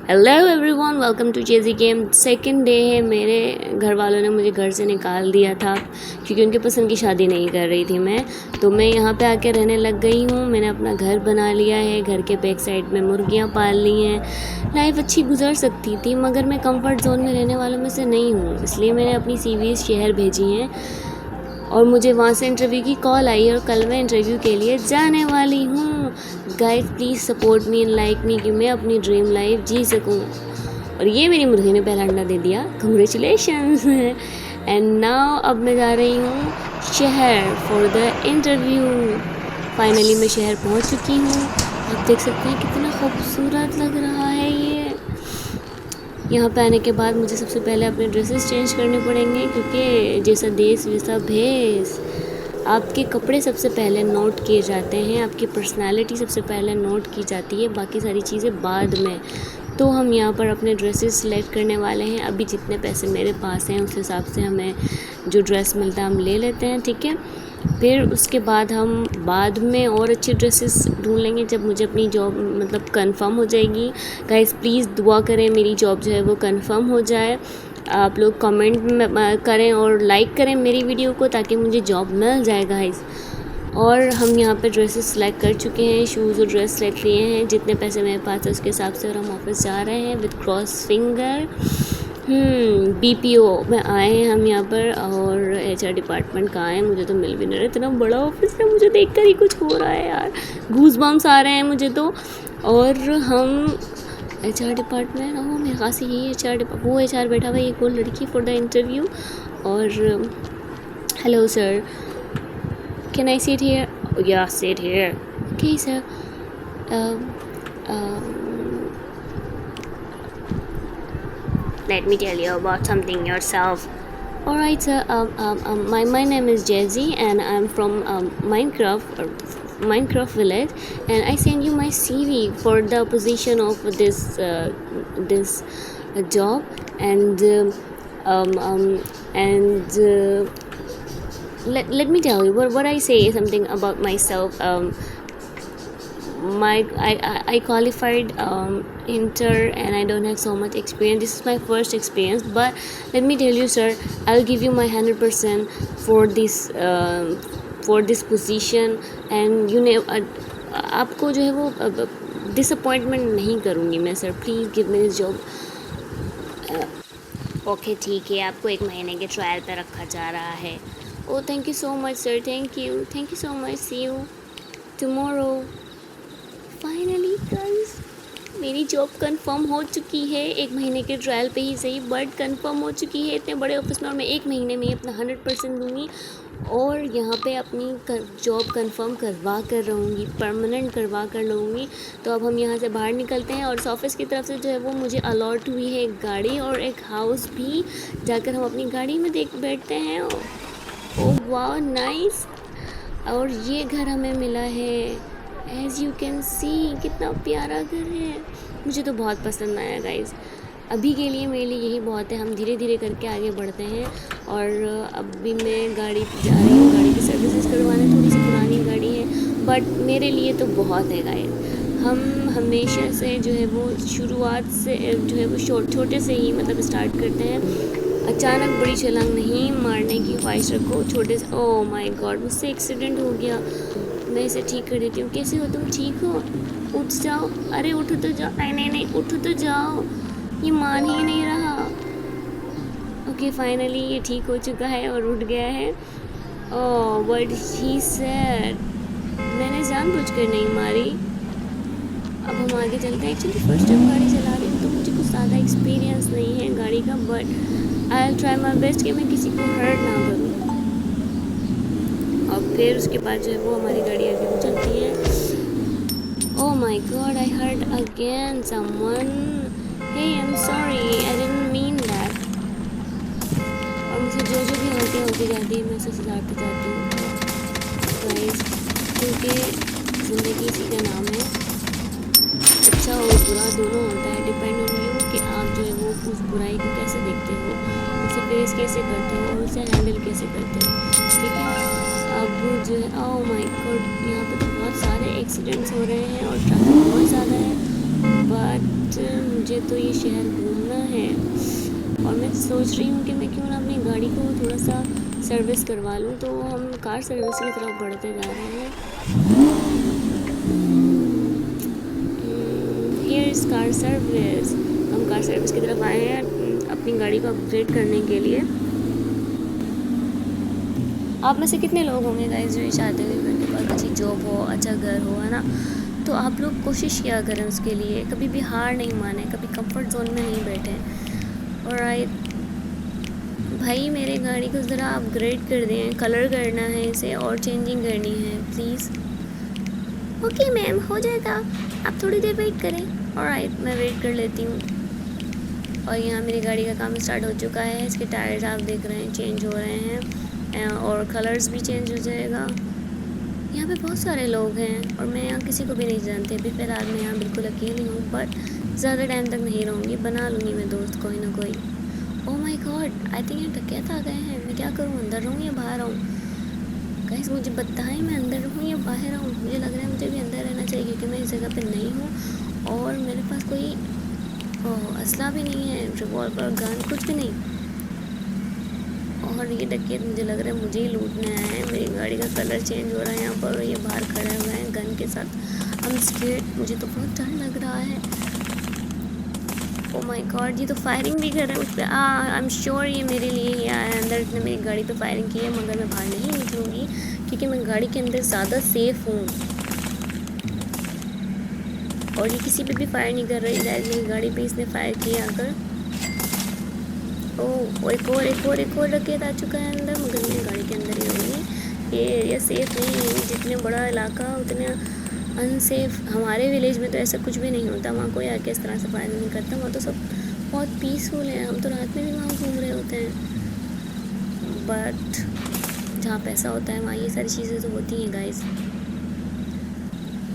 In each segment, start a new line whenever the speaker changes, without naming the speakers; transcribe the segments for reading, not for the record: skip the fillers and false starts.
Hello everyone, welcome to चेजी game. Second day है। मेरे घर वालों ने मुझे घर से निकाल दिया था क्योंकि उनके पसंद की शादी नहीं कर रही थी मैं। तो मैं यहाँ पे आके रहने लग गई हूँ। मैंने अपना घर बना लिया है। घर के बैक साइड में मुर्गियाँ पाल ली हैं। लाइफ अच्छी गुजर सकती थी मगर मैं कंफर्ट जोन में रहने वालों में से नहीं हूँ, इसलिए मैंने अपनी CVs शहर भेजी हैं और मुझे वहाँ से इंटरव्यू की कॉल आई और कल मैं इंटरव्यू के लिए जाने वाली हूँ। Guys please support me and like me कि मैं अपनी ड्रीम लाइफ जी सकूँ। और ये मेरी मुर्गी ने पहला अंडा दे दिया, कंग्रेचुलेशंस। एंड नाउ अब मैं जा रही हूँ शहर फॉर द इंटरव्यू। फाइनली मैं शहर पहुँच चुकी हूँ। आप देख सकते हैं कितना खूबसूरत लग रहा है ये। यहाँ पे आने के बाद मुझे सबसे पहले अपने ड्रेसेस चेंज करने पड़ेंगे क्योंकि जैसा देश वैसा भेष। आपके कपड़े सबसे पहले नोट किए जाते हैं, आपकी पर्सनालिटी सबसे पहले नोट की जाती है, बाकी सारी चीज़ें बाद में। तो हम यहाँ पर अपने ड्रेसेस सेलेक्ट करने वाले हैं। अभी जितने पैसे मेरे पास हैं उस हिसाब से हमें जो ड्रेस मिलता है हम ले लेते हैं, ठीक है। फिर उसके बाद हम बाद में और अच्छी ड्रेसेस ढूंढ लेंगे जब मुझे अपनी जॉब मतलब कंफर्म हो जाएगी। गाइस प्लीज़ दुआ करें मेरी जॉब जो है वो कंफर्म हो जाए। आप लोग कमेंट में करें और लाइक करें मेरी वीडियो को ताकि मुझे जॉब मिल जाए गाइस। और हम यहाँ पे ड्रेसेस सेलेक्ट कर चुके हैं, शूज़ और ड्रेस सेलेक्ट लिए हैं, जितने पैसे मेरे पास है उसके हिसाब से। और हम ऑफिस जा रहे हैं विद क्रॉस फिंगर। BPO में आए हैं हम यहाँ पर। और HR डिपार्टमेंट कहाँ है, मुझे तो मिल भी नहीं रहा। इतना बड़ा ऑफिस है, मुझे देखकर ही कुछ हो रहा है यार, गूज बम्स आ रहे हैं मुझे तो। और हम HR डिपार्टमेंट, ओह मेरे ख़ास से यही वो HR बैठा हुआ है, एक और लड़की फॉर द इंटरव्यू। और hello sir, can I sit here? या sit here. Okay sir. Let me tell you about something yourself. Alright sir, my name is Jazzy and I'm from Minecraft village, and I send you my CV for the position of this job. And let me tell you what I say something about myself. I qualified inter and I don't have so much experience. This is my first experience, but let me tell you sir, I'll give you my 100% for this position, and you know आपको जो है वो disappointment नहीं करूँगी मैं sir. Please give me this job. Okay ठीक है, आपको 1 महीने के ट्रायल पे रखा जा रहा है। Oh thank you so much sir, thank you so much, see you tomorrow. Finally guys मेरी जॉब कंफर्म हो चुकी है। 1 महीने के ट्रायल पे ही सही, बट कंफर्म हो चुकी है इतने बड़े ऑफिस में। और मैं 1 महीने में ही अपना 100% दूँगी और यहाँ पे अपनी जॉब कंफर्म करवा कर रहूँगी, परमानेंट करवा कर रहूँगी। तो अब हम यहाँ से बाहर निकलते हैं और इस ऑफिस की तरफ से जो है वो मुझे अलॉट हुई है एक गाड़ी और एक हाउस भी। जाकर हम अपनी गाड़ी में बैठते हैं। ओह वाह नाइस। और ये घर हमें मिला है, एज़ यू कैन सी कितना प्यारा घर है। मुझे तो बहुत पसंद आया गाइज़। अभी के लिए मेरे लिए यही बहुत है, हम धीरे धीरे करके आगे बढ़ते हैं। और अभी मैं गाड़ी जा रही हूँ, गाड़ी की सर्विसेज करवाने। थोड़ी सी पुरानी गाड़ी है बट मेरे लिए तो बहुत है गाइज़। हम हमेशा से जो है वो शुरुआत से जो है वो छोटे से ही मतलब स्टार्ट करते हैं। अचानक बड़ी छलांग नहीं मारने की ख्वाहिश रखो, छोटे से। ओह माय गॉड, मुझसे एक्सीडेंट हो गया, मैं इसे ठीक कर देती हूँ। कैसे हो तुम, ठीक हो? उठ जाओ, अरे उठ तो जाओ। नहीं उठ तो जाओ, ये मान ही नहीं रहा। ओके फाइनली ये ठीक हो चुका है और उठ गया है। ओह बट ही सैड, मैंने जानबूझकर नहीं मारी। अब हम आगे चलते हैं। एक्चुअली फर्स्ट टाइम गाड़ी चला रही हूँ तो मुझे कुछ ज़्यादा एक्सपीरियंस नहीं है गाड़ी का, but I will try my best कि मैं किसी को हर्ट ना करूँ। और फिर उसके बाद जो है वो हमारी गाड़ी आगे बढ़ चलती है। Oh my god, I hurt again someone. Hey I am sorry, I didn't mean that. और मुझे जो भी गलतियाँ होती जाती है मैं उसे सुधारती जाती हूँ गाइस, क्योंकि ज़िंदगी इसी का नाम है। अच्छा और बुरा दोनों होता है, डिपेंड ऑन यू कि आप जो है वो उस बुराई को कैसे देखते हो, उसे फेस कैसे करते हो और उसे हैंडल कैसे करते हो, ठीक है। अब जो है ओह माय गॉड, यहाँ पे तो बहुत सारे एक्सीडेंट्स हो रहे हैं और ट्रैफिक बहुत ज़्यादा है, बट मुझे मुझे तो ये शहर घूमना है और मैं सोच रही हूँ कि मैं क्यों ना अपनी गाड़ी को थोड़ा सा सर्विस करवा लूँ। तो हम कार सर्विस की तरफ बढ़ते जा रहे हैं। Here is car service. हम कार सर्विस की तरफ आए हैं अपनी गाड़ी को अपग्रेड करने के लिए। आप में से कितने लोग होंगे गाइस जो ये चाहते हैं कि उनके पास अच्छी जॉब हो, अच्छा घर हो, है ना। तो आप लोग कोशिश किया करें उसके लिए, कभी भी हार नहीं माने, कभी कंफर्ट जोन में नहीं बैठे। ऑलराइट भाई, मेरे गाड़ी को ज़रा अपग्रेड कर दें, कलर करना है इसे और चेंजिंग करनी है प्लीज़। ओके मैम, हो जाएगा, आप थोड़ी देर वेट करें। ऑलराइट, मैं वेट कर लेती हूँ। और यहाँ मेरी गाड़ी का काम स्टार्ट हो चुका है। इसके टायर्स आप देख रहे हैं चेंज हो रहे हैं और कलर्स भी चेंज हो जाएगा। यहाँ पे बहुत सारे लोग हैं और मैं यहाँ किसी को भी नहीं जानती। अभी फ़िलहाल मैं यहाँ बिल्कुल अकेली हूँ, बट ज़्यादा टाइम तक नहीं रहूँगी, बना लूँगी मैं दोस्त कोई ना कोई। ओह माय गॉड, आई थिंक ये डकैत आ गए हैं। मैं क्या करूँ, अंदर रहूँ या बाहर रहूँ? गाइस मुझे बताएं, मैं अंदर रहूँ या बाहर रहूँ? मुझे लग रहा है मुझे भी अंदर रहना चाहिए क्योंकि मैं इस जगह पर नहीं हूँ और मेरे पास कोई असला भी नहीं है, रिवॉल्वर, गन, कुछ भी नहीं। और ये डकैत मुझे लग रहा है मुझे ही लूटने आया है। मेरी गाड़ी का कलर चेंज हो रहा है यहाँ पर और ये बाहर खड़े हुए हैं गन के साथ। हम स्केट, मुझे तो बहुत डर लग रहा है। ओह माय गॉड, ये तो फायरिंग भी कर रहे हैं उस पर। आई एम श्योर ये मेरे लिए ही आया है। अंदर इसने मेरी गाड़ी पे फायरिंग की है, मगर मैं बाहर नहीं निकलूँगी क्योंकि मैं गाड़ी के अंदर ज़्यादा सेफ़ हूँ और ये किसी पे भी फायर नहीं कर रही। शायद मेरी गाड़ी पे इसने फायर किया आकर। ओह, एक और डकैत आ चुका है अंदर, मगर मैं गाड़ी के अंदर ही रहूँगी। ये एरिया सेफ़ नहीं है। जितने बड़ा इलाका उतने अनसेफ। हमारे विलेज में तो ऐसा कुछ भी नहीं होता, वहाँ कोई आके इस तरह से फायर नहीं करता। वहाँ तो सब बहुत पीसफुल है। हम तो रात में भी वहाँ घूम रहे होते हैं, बट जहाँ पैसा होता है वहाँ ये सारी चीज़ें तो होती हैं guys.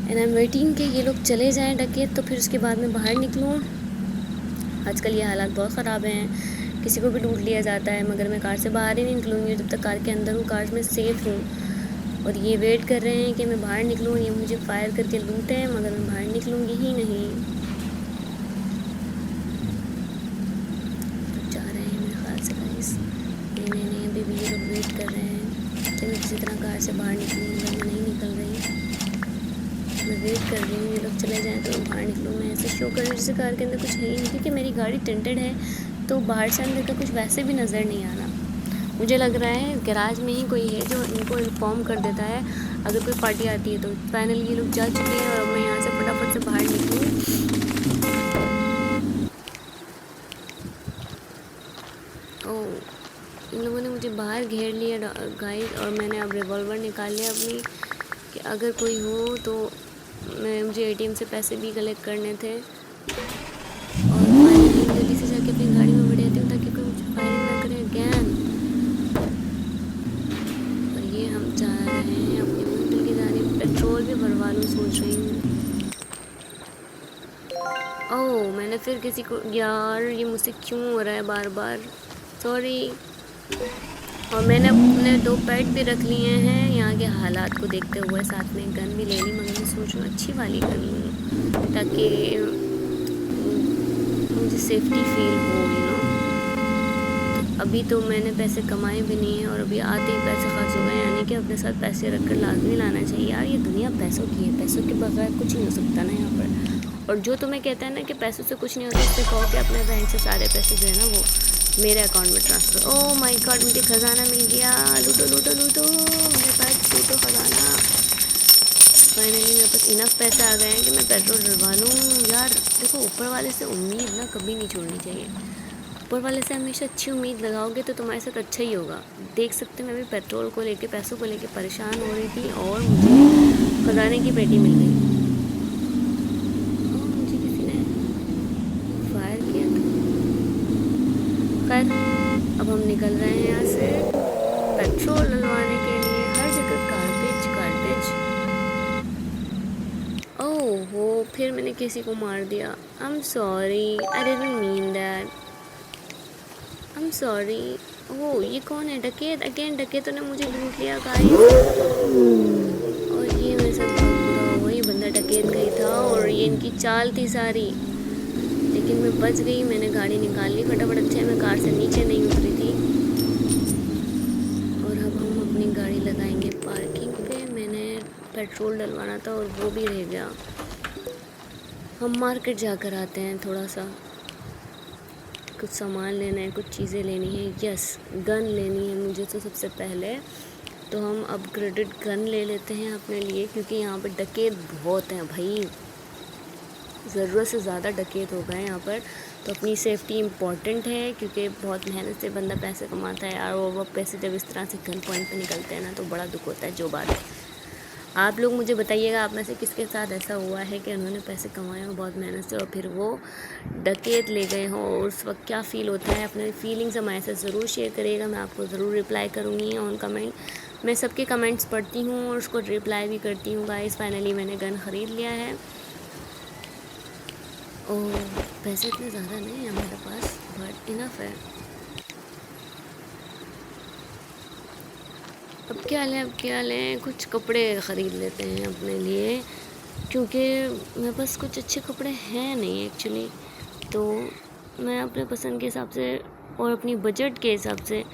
And I am waiting कि ये लोग चले जाएं डकैत, तो फिर उसके बाद मैं बाहर निकलूँ। आजकल ये हालात बहुत ख़राब हैं, किसी को भी लूट लिया जाता है, मगर मैं कार से बाहर ही नहीं निकलूँगी जब तक कार के अंदर हूँ, कार में सेफ़ हूँ। और ये वेट कर रहे हैं कि मैं बाहर निकलूँ, ये मुझे फायर करके लूटे हैं, मगर मैं बाहर निकलूँगी ही नहीं। जा रहे हैं मेरे ख्याल से गाइस। नहीं, अभी भी ये लोग वेट कर रहे हैं कि मैं किसी तरह कार से बाहर निकलूँ, मगर मैं नहीं निकल रही। मैं वेट कर रही हूँ ये लोग चले जाएँ तो मैं बाहर निकलूँ। मैं ऐसे शो कर रही हूँ जैसे कार के अंदर कुछ है ही नहीं, क्योंकि मेरी गाड़ी टिंटेड है तो बाहर से अंदर का कुछ वैसे भी नज़र नहीं आ रहा। मुझे लग रहा है गैराज में ही कोई है जो इनको इन्फॉर्म कर देता है अगर कोई पार्टी आती है तो। फाइनली ये लोग जा चुके हैं और अब मैं यहाँ से फटाफट से बाहर निकलूँ। ओह, इन लोगों ने मुझे बाहर घेर लिया गाइस, और मैंने अब रिवॉल्वर निकाल लिया अपनी कि अगर कोई हो तो मुझे एटीएम से पैसे भी कलेक्ट करने थे। और फाइनली जल्दी से जाके अपनी गाड़ी में बैठ जाती हूँ ताकि कोई मुझे फायरिंग ना करे अगैन। और ये हम जा रहे हैं अपनी मंजिल की जानिब। पेट्रोल भी भरवा लूँ सोच रही हूँ। ओह, मैंने फिर किसी को, यार ये मुझसे क्यों हो रहा है बार बार, सॉरी। और मैंने अपने 2 पेट भी रख लिए हैं यहाँ के हालात को देखते हुए, साथ में गन भी ले ली, मगर मैं सोच रही हूँ अच्छी वाली गन लूँ ताकि मुझे सेफ्टी फील हो, यू नो। अभी तो मैंने पैसे कमाए भी नहीं हैं और अभी आते ही पैसे खर्च हो गए, यानी कि अपने साथ पैसे रख कर लाजमी लाना चाहिए। यार ये दुनिया पैसों की है, पैसों के बगैर कुछ नहीं हो सकता ना यहाँ पर। और जो तुम्हें कहता है ना कि पैसों से कुछ नहीं होता, उससे कहो कि अपने बैंक से सारे पैसे जो है ना वो मेरे अकाउंट में ट्रांसफ़र। ओह माय गॉड, मुझे ख़जाना मिल गया। लूटो मेरे पास लूटो ख़जाना। फाइनली मेरे पास इनफ पैसा आ गए हैं कि मैं पेट्रोल डलवा लूँ। यार देखो, ऊपर वाले से उम्मीद ना कभी नहीं छोड़नी चाहिए। ऊपर वाले से हमेशा अच्छी उम्मीद लगाओगे तो तुम्हारे साथ अच्छा ही होगा। देख सकते हैं मैं भी पेट्रोल को लेके, पैसों को लेके परेशान हो रही थी और मुझे खजाने की पेटी मिल गई। मुझे किसी ने फायर किया था। खैर, अब हम निकल रहे हैं यहाँ से पेट्रोल डलवाने के लिए। हर जगह गार्बेज। ओह हो, फिर मैंने किसी को मार दिया। I am sorry, I didn't mean that, I am sorry. Oh, ये कौन है? डकैत अगेन। डकैतों ने मुझे लूट लिया गाइस। और ये मेरे साथ बहुत बुरा हुआ। ये बंदा डकैत का ही था और ये इनकी चाल थी सारी, लेकिन मैं मैं बच गई, मैंने गाड़ी निकाल ली फटाफट। अच्छा मैं कार से नीचे नहीं उतरी थी। और अब हम अपनी गाड़ी लगाएंगे पार्किंग पे। मैंने पेट्रोल डलवाना था और वो भी रह गया। हम मार्केट जाकर आते हैं, थोड़ा सा कुछ सामान लेना है, कुछ चीज़ें लेनी है। यस, गन लेनी है मुझे तो सबसे पहले। तो हम अपग्रेडेड गन ले लेते हैं अपने लिए, क्योंकि यहाँ पर डकैत बहुत हैं भाई, ज़रूरत से ज़्यादा डकैत हो गए यहाँ पर। तो अपनी सेफ्टी इम्पॉर्टेंट है, क्योंकि बहुत मेहनत से बंदा पैसे कमाता है और वो पैसे जब इस तरह से गन पॉइंट पे निकलते हैं ना, तो बड़ा दुख होता है। जो बात है, आप लोग मुझे बताइएगा, आप में से किसके साथ ऐसा हुआ है कि उन्होंने पैसे कमाए हो बहुत मेहनत से और फिर वो डकैत ले गए हों, और उस वक्त क्या फ़ील होता है। अपने फीलिंग्स हमारे साथ ज़रूर शेयर करिएगा, मैं आपको ज़रूर रिप्लाई करूँगी ऑन कमेंट। मैं सबके कमेंट्स पढ़ती हूँ और उसको रिप्लाई भी करती हूँ। गाइस फाइनली मैंने गन ख़रीद लिया है और पैसे इतने ज़्यादा नहीं है हमारे पास, बट इनफ है। अब क्या लें, कुछ कपड़े ख़रीद लेते हैं अपने लिए, क्योंकि मेरे पास कुछ अच्छे कपड़े हैं नहीं एक्चुअली। तो मैं अपने पसंद के हिसाब से और अपनी बजट के हिसाब से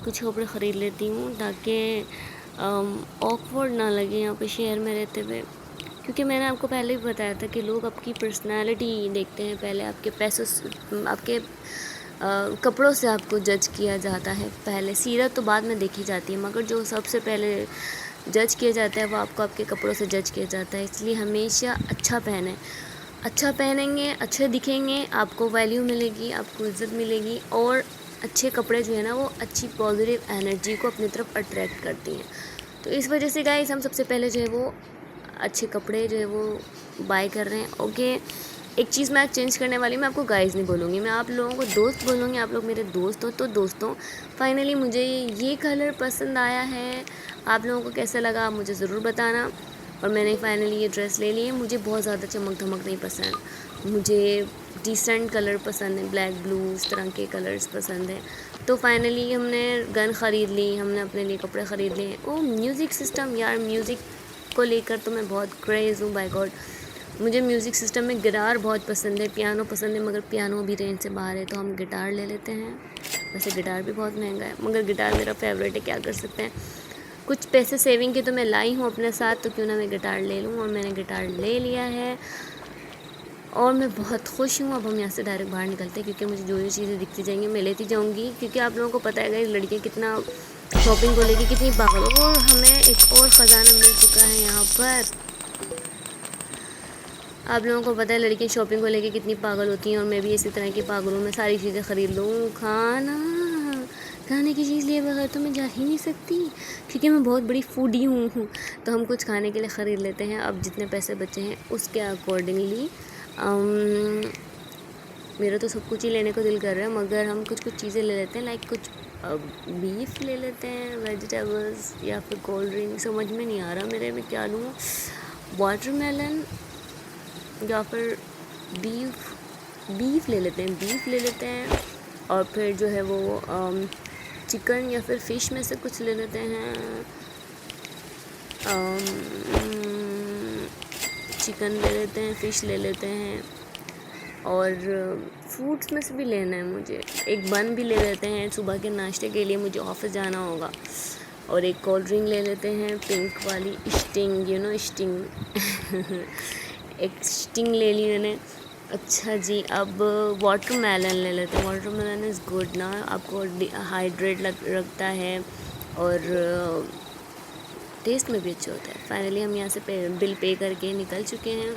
कुछ कपड़े ख़रीद लेती हूँ, ताकि ऑकवर्ड ना लगे यहाँ पे शहर में रहते हुए। क्योंकि मैंने आपको पहले भी बताया था कि लोग आपकी पर्सनैलिटी देखते हैं, पहले आपके पैसों से, आपके कपड़ों से आपको जज किया जाता है। पहले सीरत तो बाद में देखी जाती है, मगर जो सबसे पहले जज किया जाता है वो आपको आपके कपड़ों से जज किया जाता है। इसलिए हमेशा अच्छा पहने, अच्छा पहनेंगे, अच्छे दिखेंगे, आपको वैल्यू मिलेगी, आपको इज़्ज़त मिलेगी। और अच्छे कपड़े जो है ना, वो अच्छी पॉजिटिव एनर्जी को अपनी तरफ अट्रैक्ट करती हैं। तो इस वजह से गाइस हम सबसे पहले जो है वो अच्छे कपड़े जो है वो बाय कर रहे हैं। ओके, एक चीज़ मैं चेंज करने वाली, मैं आपको गाइस नहीं बोलूँगी, मैं आप लोगों को दोस्त बोलूँगी। आप लोग मेरे दोस्त हो। तो दोस्तों फाइनली मुझे ये कलर पसंद आया है, आप लोगों को कैसा लगा आप मुझे ज़रूर बताना। और मैंने फाइनली ये ड्रेस ले ली है। मुझे बहुत ज़्यादा चमक धमक नहीं पसंद, मुझे डिसेंट कलर पसंद है, ब्लैक ब्लू इस तरह के कलर्स पसंद है। तो फाइनली हमने गन ख़रीद ली, हमने अपने लिए कपड़े ख़रीद लिए। ओह म्यूज़िक सिस्टम, यार म्यूज़िक को लेकर तो मैं बहुत क्रेज़ हूँ, बाय गॉड। मुझे म्यूज़िक सिस्टम में गिटार बहुत पसंद है, पियानो पसंद है, मगर पियानो भी रेंज से बाहर है, तो हम गिटार ले लेते हैं। वैसे गिटार भी बहुत महंगा है, मगर गिटार मेरा फेवरेट है, क्या कर सकते हैं। कुछ पैसे सेविंग के तो मैं लाई हूँ अपने साथ, तो क्यों ना मैं गिटार ले लूँ। और मैंने गिटार ले लिया है और मैं बहुत खुश हूँ। अब हम यहाँ से डायरेक्ट बाहर निकलते हैं, क्योंकि मुझे जो जो चीज़ें दिखती जाएंगी मैं लेती जाऊँगी। क्योंकि आप लोगों को पता है लड़कियाँ कितना शॉपिंग को लेके कितनी पागल हो। और हमें एक और ख़जाना मिल चुका है यहाँ पर। आप लोगों को पता है लड़कियाँ शॉपिंग को लेके कितनी पागल होती हैं, और मैं भी इसी तरह की पागल हूँ। मैं सारी चीज़ें ख़रीद लूँ। खाने की चीज़ लिए बगैर तो मैं जा ही नहीं सकती, क्योंकि मैं बहुत बड़ी फूडी हूँ। तो हम कुछ खाने के लिए ख़रीद लेते हैं। अब जितने पैसे बचे हैं उसके अकॉर्डिंगली मेरा तो सब कुछ ही लेने को दिल कर रहा है, मगर हम कुछ कुछ चीज़ें ले लेते हैं। लाइक कुछ बीफ ले लेते हैं, वेजिटेबल्स, या फिर कोल्ड ड्रिंक। समझ में नहीं आ रहा मेरे में क्या लूँ, वाटरमेलन या फिर बीफ ले लेते हैं, बीफ ले लेते हैं। और फिर जो है वो चिकन या फिर फ़िश में से कुछ ले लेते हैं। चिकन ले लेते हैं, फ़िश ले लेते हैं, और फ्रूट्स में से भी लेना है मुझे। एक बन भी ले लेते हैं, सुबह के नाश्ते के लिए मुझे ऑफिस जाना होगा। और एक कोल्ड ड्रिंक ले लेते हैं, पिंक वाली स्टिंग, यू नो स्टिंग एक स्टिंग ले ली मैंने। अच्छा जी, अब वाटरमेलन ले लेते हैं। वाटरमेलन इज़ गुड ना, आपको हाइड्रेट रखता है और टेस्ट में भी अच्छा होता है। फाइनली हम यहाँ से बिल पे करके निकल चुके हैं,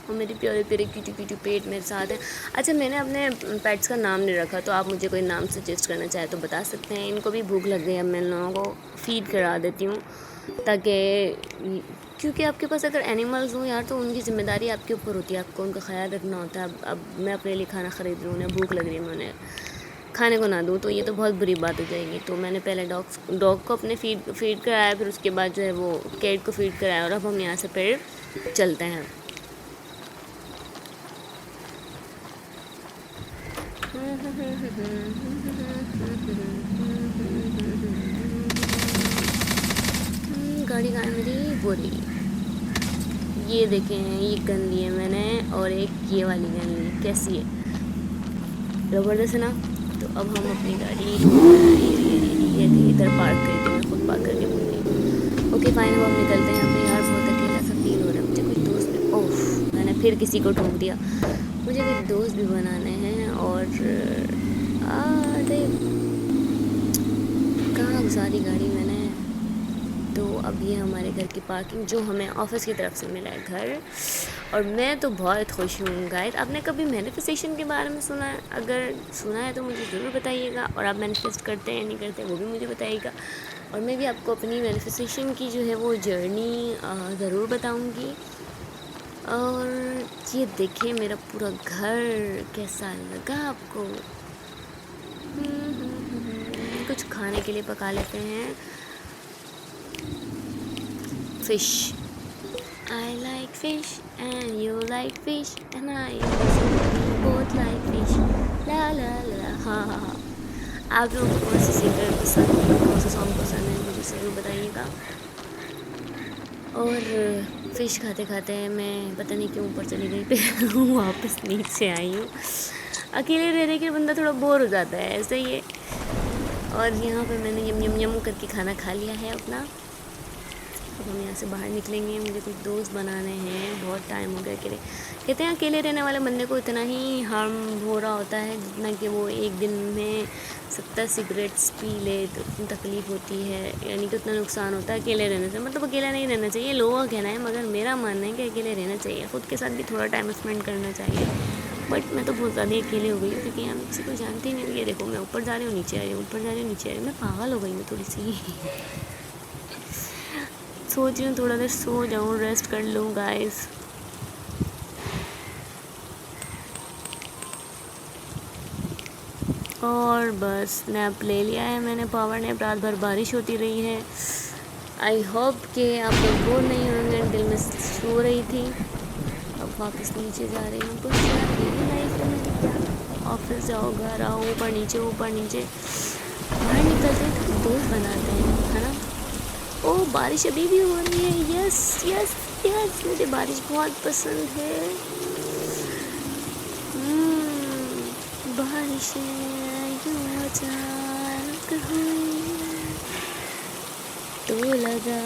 और मेरी प्यारे प्यारे क्यूटी पेट मेरे साथ है। अच्छा, मैंने अपने पेट्स का नाम नहीं रखा, तो आप मुझे कोई नाम सजेस्ट करना चाहे तो बता सकते हैं। इनको भी भूख लग गई, अब मैं इन लोगों को फ़ीड करा देती हूँ, ताकि क्योंकि आपके पास अगर एनिमल्स हों यार, तो उनकी ज़िम्मेदारी आपके ऊपर होती है, आपको उनका ख्याल रखना होता है। अब मैं अपने लिए खाना ख़रीद रही हूँ, उन्हें भूख लग रही है, मैं उन्हें खाने को ना दूँ तो ये तो बहुत बुरी बात हो जाएगी। तो मैंने पहले डॉग को अपने फ़ीड कराया, फिर उसके बाद जो है वो कैट को फ़ीड कराया, और अब हम यहाँ से फिर चलते हैं। गाड़ी कहाँ है मेरी, बोरी, ये देखें, ये गन ली है मैंने और एक ये वाली गन ली। कैसी है, ज़बरदस्त है ना। तो अब हम अपनी गाड़ी ये इधर पार्क करके, मैं खुद पार्क करके भूल गई। ओके फाइन, अब हम निकलते हैं यहाँ पे। यार बहुत अकेला सा फील हो रहा है मुझे। कोई दोस्त भी, ओह मैंने फिर किसी को ठोक दिया। मुझे कोई दोस्त भी बनाने हैं। और अरे कहाँ घुसा दी गाड़ी मैंने। तो अब ये हमारे घर की पार्किंग, जो हमें ऑफिस की तरफ से मिला है घर। और मैं तो बहुत खुश हूँ गाइस। आपने कभी मैनिफेस्टेशन के बारे में सुना है? अगर सुना है तो मुझे ज़रूर बताइएगा। और आप मैनिफेस्ट करते हैं या नहीं करते वो भी मुझे बताइएगा। और मैं भी आपको अपनी मैनिफेस्टेशन की जो है वो जर्नी ज़रूर बताऊँगी। और ये देखिए मेरा पूरा घर, कैसा लगा आपको? कुछ खाने के लिए पका लेते हैं। Fish, I like fish and you like fish and I both like fish, ला ला ला। हाँ, आप लोग कौन सी सिंगर पसंद है, कौन सा सॉन्ग पसंद है मुझे ज़रूर बताइएगा। और फ़िश खाते खाते मैं पता नहीं क्यों ऊपर चली गई, फिर वापस नीचे आई हूँ। अकेले रहने के बंदा थोड़ा बोर हो जाता है, ऐसा ही है। और यहाँ पे मैंने यम यम यम करके खाना खा लिया है अपना। अब हम यहाँ से बाहर निकलेंगे। मुझे कुछ दोस्त बनाने हैं, बहुत टाइम हो गया अकेले। कहते हैं अकेले रहने वाले बंदे को इतना ही हार्म हो रहा होता है जितना कि वो एक दिन में 70 सिगरेट्स पी ले तो उतनी तकलीफ़ होती है, यानी कि उतना नुकसान होता है अकेले रहने से। मतलब अकेला नहीं रहना चाहिए, लोगों का कहना है, मगर मेरा मानना है कि अकेले रहना चाहिए। ख़ुद के साथ भी थोड़ा टाइम स्पेंड करना चाहिए। बट मैं तो बहुत ज़्यादा अकेले हो गई हूँ, क्योंकि यहाँ किसी को जानती ही नहीं। ये देखो मैं ऊपर जा रही हूँ, नीचे आ रही हूँ, ऊपर जा रही हूँ, नीचे आ रही हूँ। मैं पागल हो गई हूँ थोड़ी सी। सोच रही हूँ थोड़ा देर सो जाऊँ, रेस्ट कर लूँ गाइस। और बस नैप ले लिया है मैंने, पावर नैप। रात भर बारिश होती रही है। आई होप कि आप लोग बोर नहीं होंगे। दिल में सो रही थी, अब वापस नीचे जा रही हूँ। बस यार यही लाइफ है मेरी, क्या ऑफिस जाओ, घर आओ, ऊपर नीचे ऊपर नीचे। बाहर निकलते हैं तो दोस्त बनाते हैं, है ना। ओह बारिश अभी भी हो रही है। यस यस यस, मुझे बारिश बहुत पसंद है। बारिशें यूं अचानक हुई तो लगा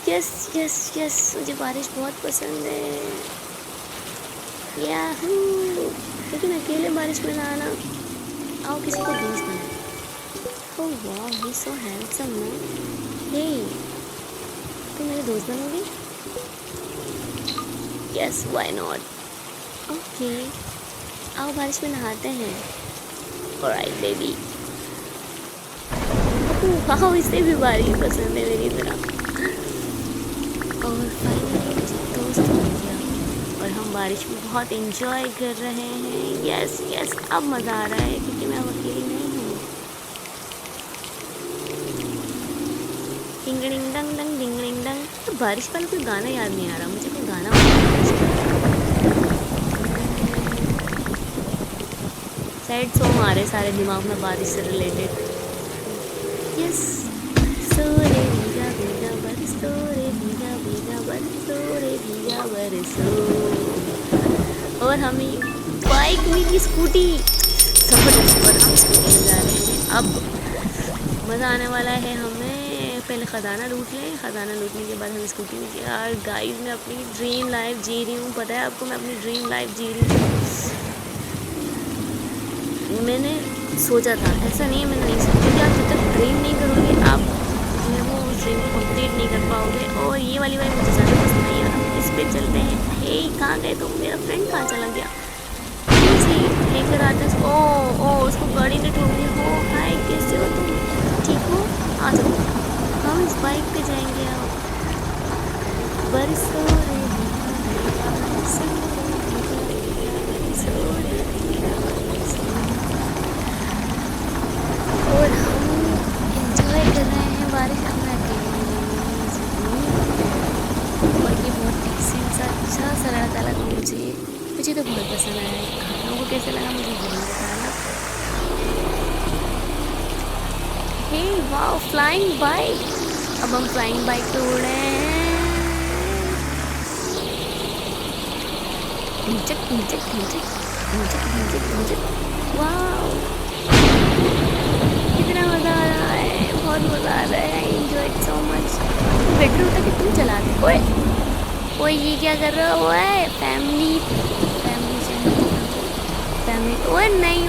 यस यस यस, मुझे बारिश बहुत पसंद है। याहू, लेकिन अकेले बारिश में ना आना। आओ किसी को दोस्त बनाए। ओह वाह, ही सो हैंडसम ना। हे, तुम मेरे दोस्त बनोगे? Yes, why not. ओके, आओ बारिश में नहाते हैं। Alright baby. वाह, इससे भी बारिश पसंद है मेरी तरह। और फाइनली मुझे दोस्त मिल गया और हम बारिश में बहुत इंजॉय कर रहे हैं। यस यस, अब मज़ा आ रहा है क्योंकि मैं अकेली नहीं हूँ। डिंग डिंग डंग डंग डिंग डिंग डंग। तो बारिश वाला कोई गाना याद नहीं आ रहा मुझे, कोई गाना। सैड सॉन्ग आ रहे सारे दिमाग में बारिश से रिलेटेड। यस, सोरे भीगा भीगा बरसो रे, भीगा भीगा बरसो रे, भीगा बरसो। और हमें बाइक मिली, स्कूटी। सफर पर हम स्कूटी में जा रहे हैं। अब मज़ा आने वाला है हमें। पहले ख़जाना लूट लें, ख़जाना लूटने के बाद हम स्कूटी में। यार गाइस, मैं अपनी ड्रीम लाइफ जी रही हूँ। पता है आपको, मैं अपनी ड्रीम लाइफ जी रही हूँ। मैंने सोचा था, ऐसा नहीं है मैंने नहीं सोचा, क्योंकि आप जब तक ड्रीम नहीं करोगे आप जो है वो उस ड्रीम को कंप्लीट नहीं कर पाओगे। और ये वाली बाइक मुझे ज़्यादा पसंद नहीं आ रहा। इस पर चलते हैं। हे, कहाँ गए तुम? मेरा फ्रेंड कहाँ चला गया? जी लेकर आते हैं। ओ उसको गाड़ी ने ठोक दिया। हो हाय, कैसे हो तुम? ठीक हो? आ जाओ, हम इस बाइक पे जाएंगे। आप बरसो रे, बरसो रे, और हम इंजॉय कर रहे हैं बारिश में अकेले। और ये बहुत डिसेंट सा अच्छा सा लड़का लगा मुझे तो बहुत पसंद आया। आप लोगों को कैसे लगा मुझे ज़रूर बताना। हे वाओ, फ्लाइंग बाइक। अब हम फ्लाइंग बाइक पे उड़ रहे हैं। वाओ, कितना मज़ा आ रहा है, बहुत मज़ा आ रहा है। I enjoy it so much. Better होता कि तुम चला दे। ओए ओए, ये क्या कर रहा हो? Family channel. ओए नहीं,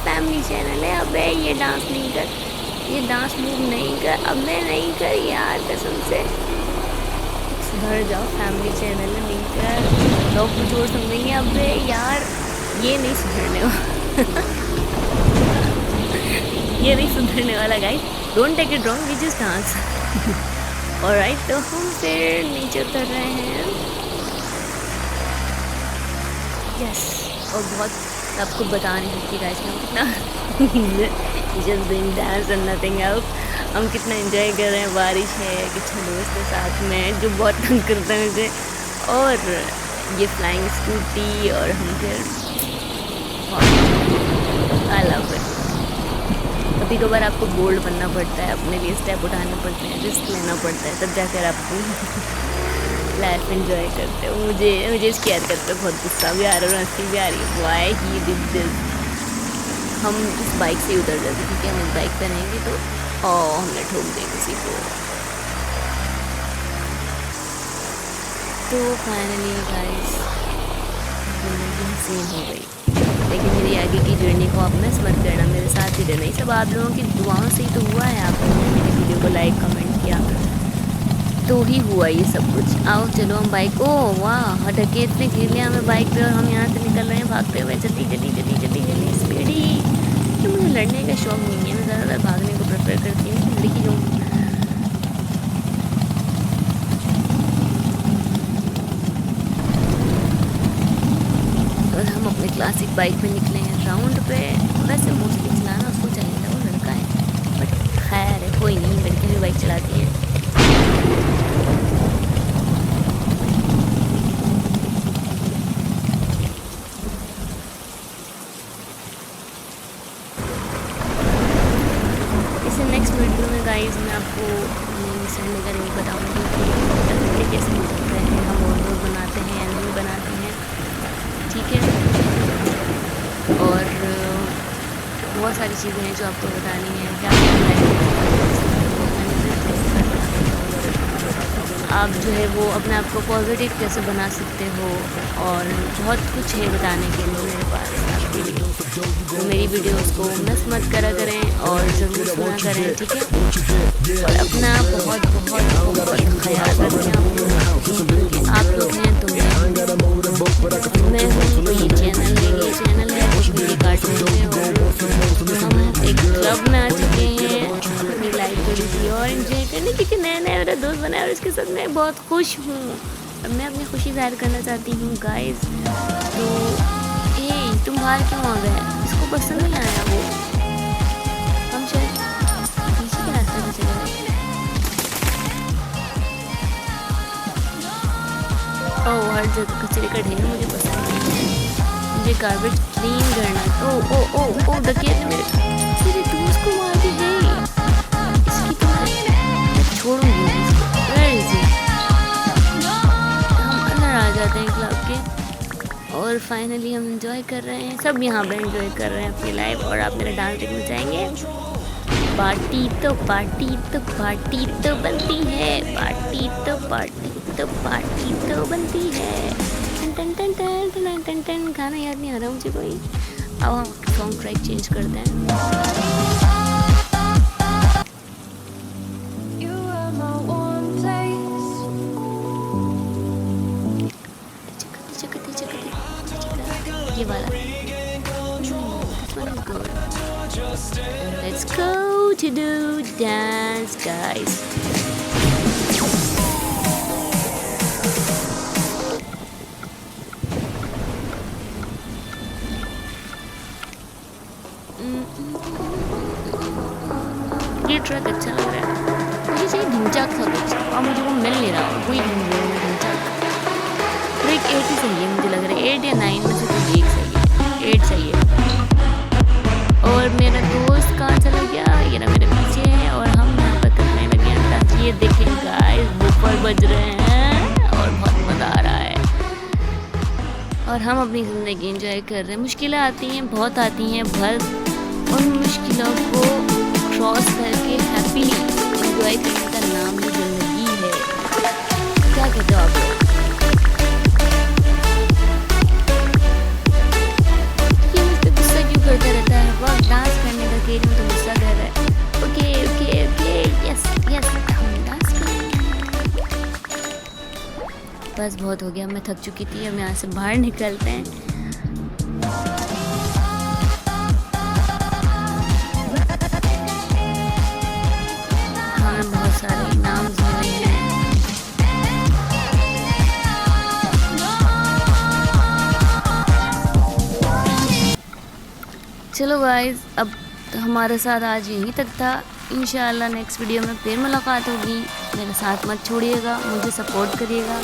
फैमिली चैनल है। अबे ये डांस नहीं कर, ये डांस मूव नहीं कर। अब मैं नहीं कर यार, कसम से सुधर जाओ। फैमिली चैनल है, नहीं कर। लोग कुछ और समझेंगे। अबे यार ये नहीं सुधरने वाला। ये नहीं सुधरने वाला guys. Don't take it wrong, we just dance. Alright, तो हम फिर नीचे उतर रहे हैं। यस, और बहुत आपको बता नहीं सकती गाइस मैं कितना just doing dance and nothing else. हम कितना एंजॉय कर रहे हैं। बारिश है, कुछ दोस्त के साथ में जो बहुत तंग करता है मुझे, और ये फ्लाइंग स्कूटी, और हम फिर आई लव इट। कभी कभार आपको बोल्ड बनना पड़ता है, अपने लिए स्टेप उठाने पड़ते हैं, रिस्क लेना पड़ता है, तब जाकर आपको लाइफ एंजॉय करते हो। मुझे इसकी हरकत पे बहुत गुस्सा भी आ रहा है और हंसी भी आ रही है। Why he did this. हम इस बाइक से ही उतर जाते क्योंकि हम इस बाइक पे रहेंगे तो हमने ठोक दिया किसी को। तो फाइनली गाइस जिंदगी हसीन हो गई, लेकिन मेरी आगे की जर्नी को आप मिस मत करना, मेरे साथ ही रहना। ये सब आप लोगों की दुआओं से ही तो हुआ है। आप लोगों ने मेरी वीडियो को लाइक कमेंट किया तो ही हुआ ये सब कुछ। आओ चलो हम बाइक, ओ वाह, डकैत ने घेर लिया हमें बाइक पे और हम यहाँ से निकल रहे हैं भागते हुए। जल्दी स्पीडी। तो मुझे लड़ने का शौक नहीं है, मैं ज़्यादातर भागने को प्रेफर करती हूँ। लड़की जो और हम अपने क्लासिक बाइक पे निकले हैं राउंड पे। वैसे मोस्टली चलाना उसको चाहिए था, वो लड़का है, बट खैर है, कोई नहीं, लड़कियाँ भी बाइक चलाती हैं। नेक्स्ट वीडियो में गाइस मैं आपको मिशन वगैरह नहीं बताऊँगी कि कैसे हो सकते हैं, हम और बनाते हैं या नहीं बनाते हैं, ठीक है। और बहुत सारी चीज़ें हैं जो आपको बतानी है, क्या आप जो है वो अपने आप को पॉजिटिव कैसे बना सकते हो, और बहुत कुछ है बताने के लिए मेरे पास आपके लिए। तो मेरी वीडियोस को मिस मत करा करें और ज़रूर सुना करें, ठीक है। और अपना बहुत बहुत बहुत ख्याल रखें आप लोग हैं तो मैं हूँ। तो ये चैनल है कश्मीरी कार्टून में, और हम एक क्लब में आ चुके हैं अपनी लाइफ को और एंजॉय करने, क्योंकि नया मेरा दोस्त बना है और उसके साथ मैं बहुत खुश हूँ और मैं अपनी खुशी जाहिर करना चाहती हूँ गाइस। तो तुम बाहर क्यों आ गए? इसको पसंद नहीं आया वो, हम शायद पीछे के रास्ते में चले गए। ओह, हर जगह कचरे का ढेर मुझे पसंद नहीं है, मुझे गार्बेज क्लीन करना। ओ डकैत ने मेरे दोस्त को मार दी गई। इसकी तो मैं छोड़ूंगी इसको। हम अंदर आ जाते हैं क्लब के और फाइनली हम एंजॉय कर रहे हैं, सब यहाँ पे एंजॉय कर रहे हैं अपनी लाइफ। और आप मेरा डांस देखना चाहेंगे? पार्टी तो बनती है, पार्टी तो बनती है। टन टन टन टन टन टन। गाना याद नहीं आ रहा मुझे कोई। अब हम सॉन्ग ट्रैक चेंज करते हैं। ये वाला। Let's go to do dance, guys. ये ट्रैक अच्छा लग रहा है, मुझे चाहिए ढिंचाक सा कुछ, और मुझे वो मिल नहीं रहा, वही ढूंढ रही हूँ ढिंचाक। ट्रैक 8 ही सही है मुझे लग रहा है, 8 या 9 में से कोई एक सही है, 8 सही है। और मेरा दोस्त कहाँ चला गया? ये ना मेरे पीछे है और हम यहाँ पर करने लगे हैं ताकि बज रहे हैं और बहुत मज़ा आ रहा है और हम अपनी ज़िंदगी एंजॉय कर रहे हैं। मुश्किलें आती हैं, बहुत आती हैं, बस उन मुश्किलों को क्रॉस करके हैप्पीली एंजॉय करने का नाम ही ज़िंदगी है। क्या कहते हो आप लोग? ये मुझ पे गुस्सा क्यों करता रहता है? वक्त डांस करने का कह रही हूँ तो गुस्सा कर रहा है। Okay okay okay, yes yes, हम डांस करेंगे। बस बहुत हो गया, मैं थक चुकी थी। अब यहाँ से बाहर निकलते हैं। हमें बहुत सारे इनाम मिले हैं। चलो गाइस, अब हमारे साथ आज यहीं तक था। इंशाल्लाह नेक्स्ट वीडियो में फिर मुलाकात होगी। मेरा साथ मत छोड़िएगा, मुझे सपोर्ट करिएगा।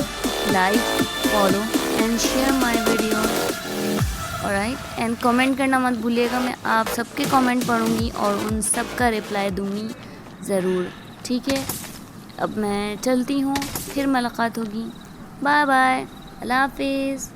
Like, follow and share my video, alright, and comment करना मत भूलिएगा। मैं आप सबके कमेंट पढ़ूंगी और उन सब का रिप्लाई दूंगी ज़रूर, ठीक है। अब मैं चलती हूँ, फिर मुलाकात होगी। बाय बाय, अल्लाह हाफिज़।